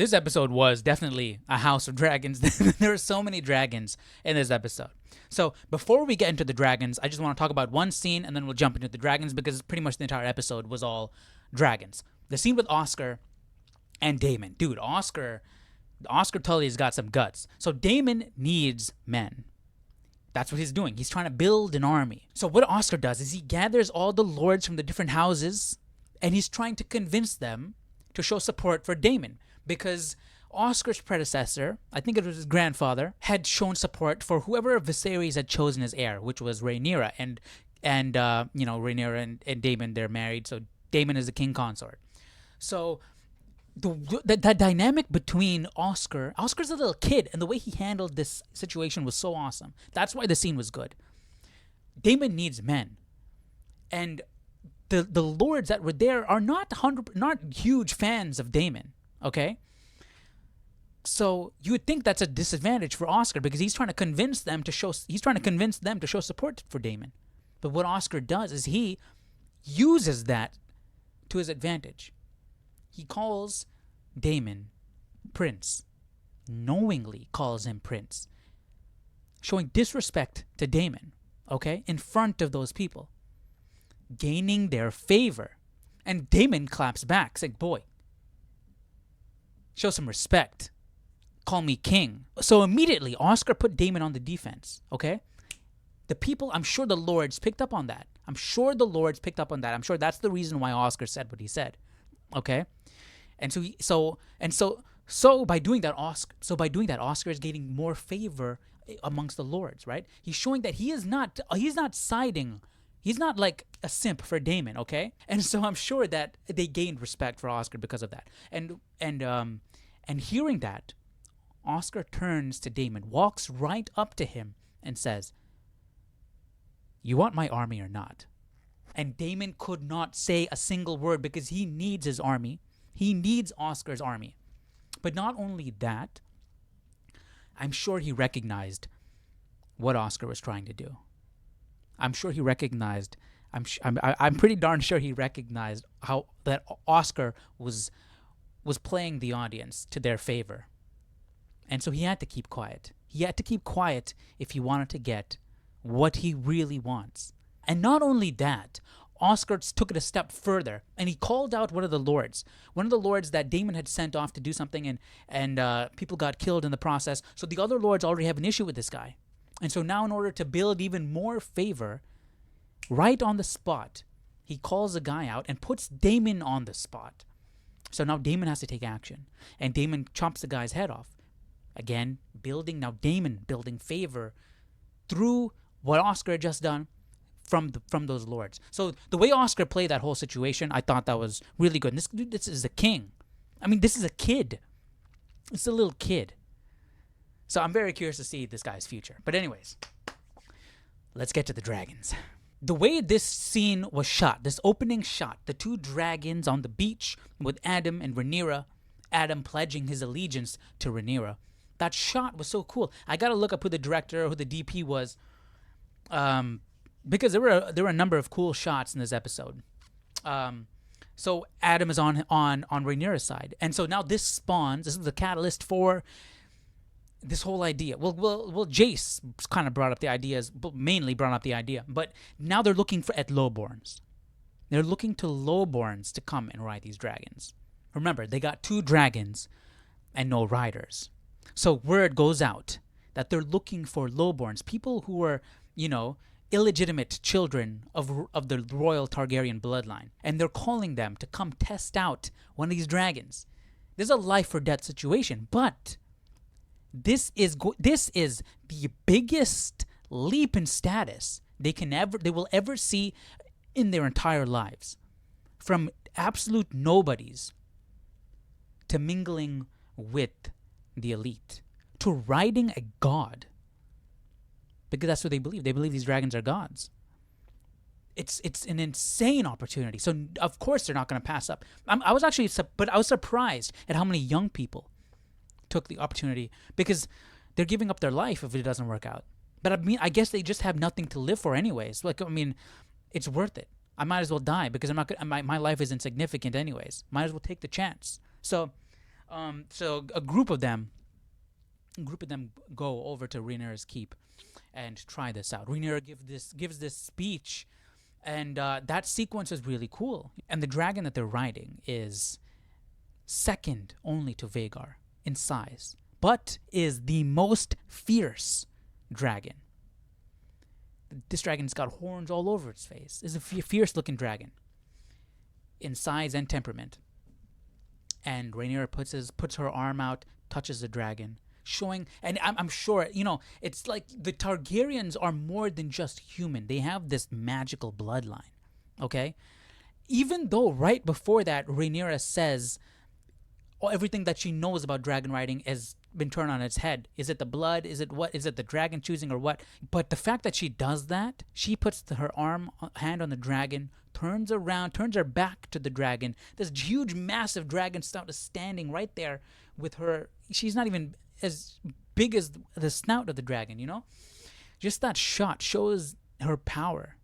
This episode was definitely a House of Dragons. There are so many dragons in this episode. So before we get into the dragons, I just want to talk about one scene and then we'll jump into the dragons because pretty much the entire episode was all dragons. The scene with Oscar and Daemon. Dude, Oscar Tully's got some guts. So Daemon needs men. That's what he's doing. He's trying to build an army. So what Oscar does is he gathers all the lords from the different houses and he's trying to convince them to show support for Daemon. Because Oscar's predecessor, I think it was his grandfather, had shown support for whoever Viserys had chosen as heir, which was Rhaenyra. And Rhaenyra and Daemon, they're married, so Daemon is the king consort. So the dynamic between Oscar's a little kid, and the way he handled this situation was so awesome. That's why the scene was good. Daemon needs men. And the lords that were there are not huge fans of Daemon. Okay, so you would think that's a disadvantage for Oscar because he's trying to convince them to show support for Daemon. But what Oscar does is he uses that to his advantage. He calls Daemon Prince, knowingly calls him Prince, showing disrespect to Daemon. Okay, in front of those people, gaining their favor, and Daemon claps back, saying, "Boy, show some respect. Call me king." So immediately, Oscar put Daemon on the defense, okay? The people, I'm sure the lords picked up on that. I'm sure that's the reason why Oscar said what he said, okay? And so by doing that, Oscar is gaining more favor amongst the lords, right? He's showing that he's not siding. He's not like a simp for Daemon, okay? And so I'm sure that they gained respect for Oscar because of that. And hearing that, Oscar turns to Daemon, walks right up to him, and says, "You want my army or not?" And Daemon could not say a single word because he needs his army. He needs Oscar's army. But not only that, I'm sure he recognized what Oscar was trying to do. I'm pretty darn sure he recognized how that Oscar was playing the audience to their favor. And so he had to keep quiet. He had to keep quiet if he wanted to get what he really wants. And not only that, Oscar took it a step further and he called out one of the lords that Daemon had sent off to do something and people got killed in the process. So the other lords already have an issue with this guy. And so now in order to build even more favor, right on the spot, he calls a guy out and puts Daemon on the spot. So now Daemon has to take action. And Daemon chops the guy's head off. Again, Daemon building favor through what Oscar had just done from those lords. So the way Oscar played that whole situation, I thought that was really good. And this is a king. I mean, this is a kid. It's a little kid. So I'm very curious to see this guy's future. But anyways, let's get to the dragons. The way this scene was shot, this opening shot, the two dragons on the beach with Adam and Rhaenyra, Adam pledging his allegiance to Rhaenyra. That shot was so cool. I gotta look up who the director, who the DP was, because there were a number of cool shots in this episode. So Adam is on Rhaenyra's side, and so now this is the catalyst for this whole idea. Well, Jace kind of brought up the ideas, but mainly brought up the idea. But now they're looking at lowborns. They're looking to lowborns to come and ride these dragons. Remember, they got 2 dragons and no riders. So word goes out that they're looking for lowborns, people who are, illegitimate children of the royal Targaryen bloodline. And they're calling them to come test out one of these dragons. This is a life or death situation, but this is the biggest leap in status they will ever see in their entire lives. From absolute nobodies to mingling with the elite to riding a god, because that's what they believe. They believe these dragons are gods. It's an insane opportunity. So of course they're not going to pass up. I was surprised at how many young people took the opportunity because they're giving up their life if it doesn't work out. But I guess they just have nothing to live for anyways. It's worth it. I might as well die because my life is insignificant anyways. Might as well take the chance. So So a group of them go over to Rhaenyra's keep and try this out. Rhaenyra gives this speech, and that sequence is really cool. And the dragon that they're riding is second only to Vhagar in size, but is the most fierce dragon. This dragon's got horns all over its face. It's a fierce-looking dragon in size and temperament. And Rhaenyra puts her arm out, touches the dragon, showing, and I'm sure, it's like the Targaryens are more than just human. They have this magical bloodline, okay? Even though right before that, Rhaenyra says everything that she knows about dragon riding has been turned on its head. Is it the blood? Is it what? Is it the dragon choosing or what? But the fact that she does that, she puts her hand on the dragon, turns around, turns her back to the dragon. This huge, massive dragon snout is standing right there with her. She's not even as big as the snout of the dragon, Just that shot shows her power.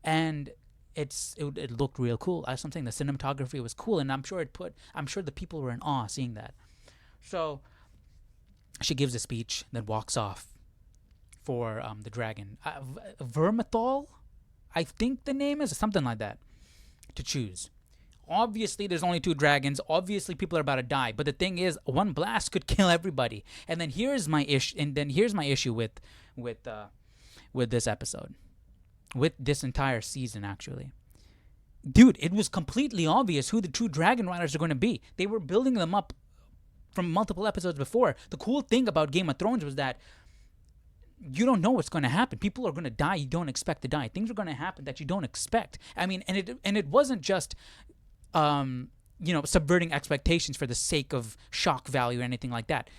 And it looked real cool. As I'm saying, the cinematography was cool, and I'm sure the people were in awe seeing that. So she gives a speech, then walks off for the dragon. Vermithal, I think the name is something like that, to choose. Obviously, there's only 2 dragons. Obviously, people are about to die. But the thing is, one blast could kill everybody. And then here's my issue with this episode, with this entire season, actually. Dude, it was completely obvious who the 2 dragon riders are going to be. They were building them up from multiple episodes before. The cool thing about Game of Thrones was that you don't know what's going to happen. People are going to die you don't expect to die. Things are going to happen that you don't expect. I mean, and it wasn't just subverting expectations for the sake of shock value or anything like that.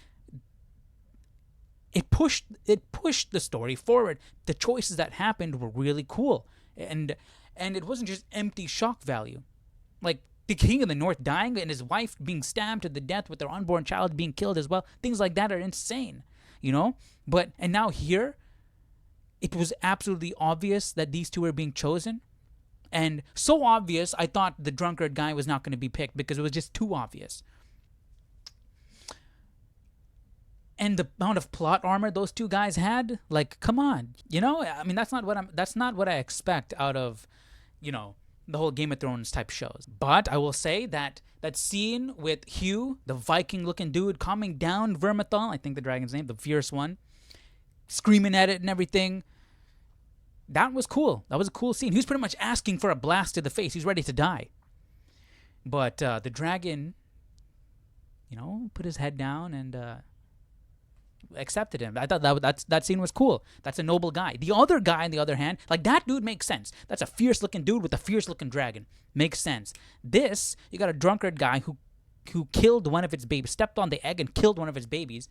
It pushed the story forward. The choices that happened were really cool, and it wasn't just empty shock value, like the King of the North dying and his wife being stabbed to the death with their unborn child being killed as well. Things like that are insane, But now here, it was absolutely obvious that these 2 were being chosen, and so obvious I thought the drunkard guy was not going to be picked because it was just too obvious. And the amount of plot armor those 2 guys had, like, come on, I mean, that's not what I expect out of, the whole Game of Thrones type shows. But I will say that scene with Hugh, the Viking-looking dude, calming down Vermithal, I think the dragon's name, the fierce one, screaming at it and everything, that was cool. That was a cool scene. He was pretty much asking for a blast to the face. He's ready to die. But the dragon, put his head down and accepted him. I thought that scene was cool. That's a noble guy. The other guy, on the other hand, like, that dude makes sense. That's a fierce-looking dude with a fierce-looking dragon. Makes sense. This, you got a drunkard guy who killed one of its babies, stepped on the egg and killed one of its babies.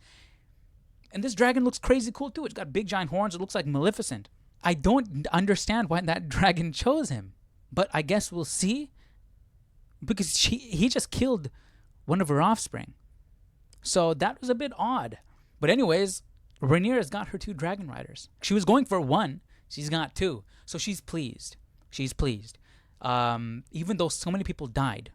And this dragon looks crazy cool too. It's got big giant horns. It looks like Maleficent. I don't understand why that dragon chose him, but I guess we'll see. Because he just killed one of her offspring. So that was a bit odd. But anyways, Rhaenyra's got her 2 dragon riders. She was going for 1. She's got 2. So she's pleased. Even though so many people died,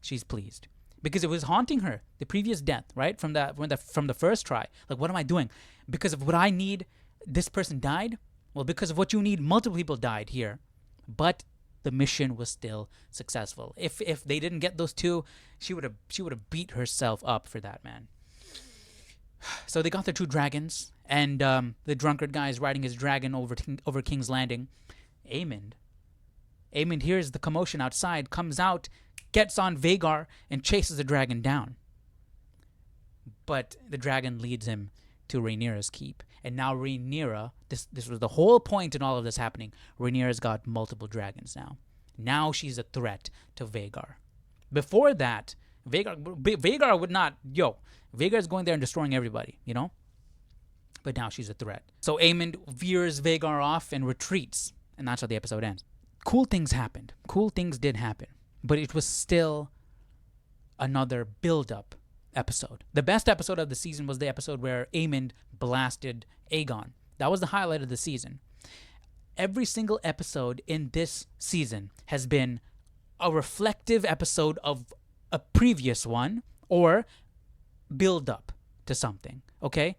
she's pleased. Because it was haunting her, the previous death, right? From the first try. Like, what am I doing? Because of what I need, this person died? Well, because of what you need, multiple people died here. But the mission was still successful. If they didn't get those 2, she would have beat herself up for that, man. So they got their 2 dragons, and the drunkard guy is riding his dragon over King's Landing. Aemond hears the commotion outside, comes out, gets on Vhagar, and chases the dragon down. But the dragon leads him to Rhaenyra's keep. And now Rhaenyra, this was the whole point in all of this happening, Rhaenyra's got multiple dragons now. Now she's a threat to Vhagar. Before that, Vhagar would not, Vhagar's going there and destroying everybody, But now she's a threat. So Aemond veers Vhagar off and retreats. And that's how the episode ends. Cool things happened. Cool things did happen. But it was still another build-up episode. The best episode of the season was the episode where Aemond blasted Aegon. That was the highlight of the season. Every single episode in this season has been a reflective episode of a previous one or build up to something. Okay,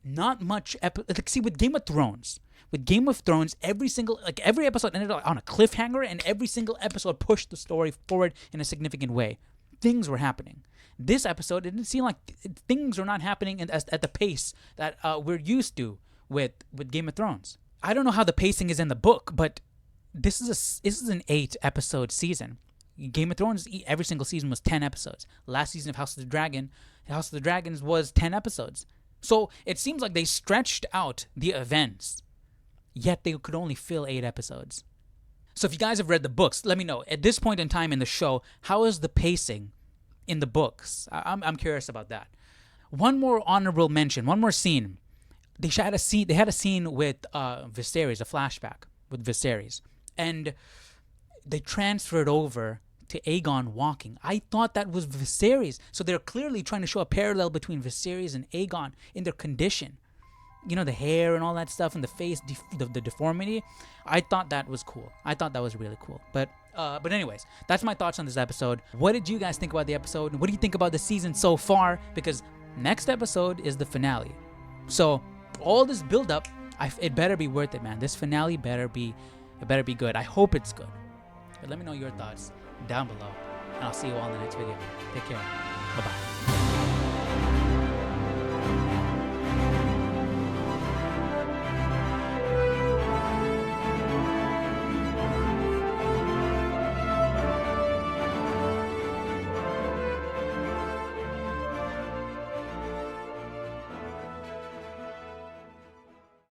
not much. Like, see, with Game of Thrones. Every episode ended on a cliffhanger, and every single episode pushed the story forward in a significant way. Things were happening. This episode, it didn't seem like things are not happening at the pace that we're used to with Game of Thrones. I don't know how the pacing is in the book, but this is an 8-episode season. Game of Thrones, every single season was 10 episodes. Last season of House of the Dragons was 10 episodes. So it seems like they stretched out the events, yet they could only fill 8 episodes. So if you guys have read the books, let me know. At this point in time in the show, how is the pacing in the books? I'm curious about that. One more honorable mention, one more scene. They had a scene with Viserys, a flashback with Viserys. And they transferred over to Aegon walking. I thought that was Viserys. So they're clearly trying to show a parallel between Viserys and Aegon in their condition. You know, the hair and all that stuff and the face, the deformity. I thought that was cool. I thought that was really cool. But anyways, that's my thoughts on this episode. What did you guys think about the episode? What do you think about the season so far? Because next episode is the finale. So all this build up, it better be worth it, man. This finale better be good. I hope it's good. But let me know your thoughts down below. And I'll see you all in the next video. Take care. Bye-bye.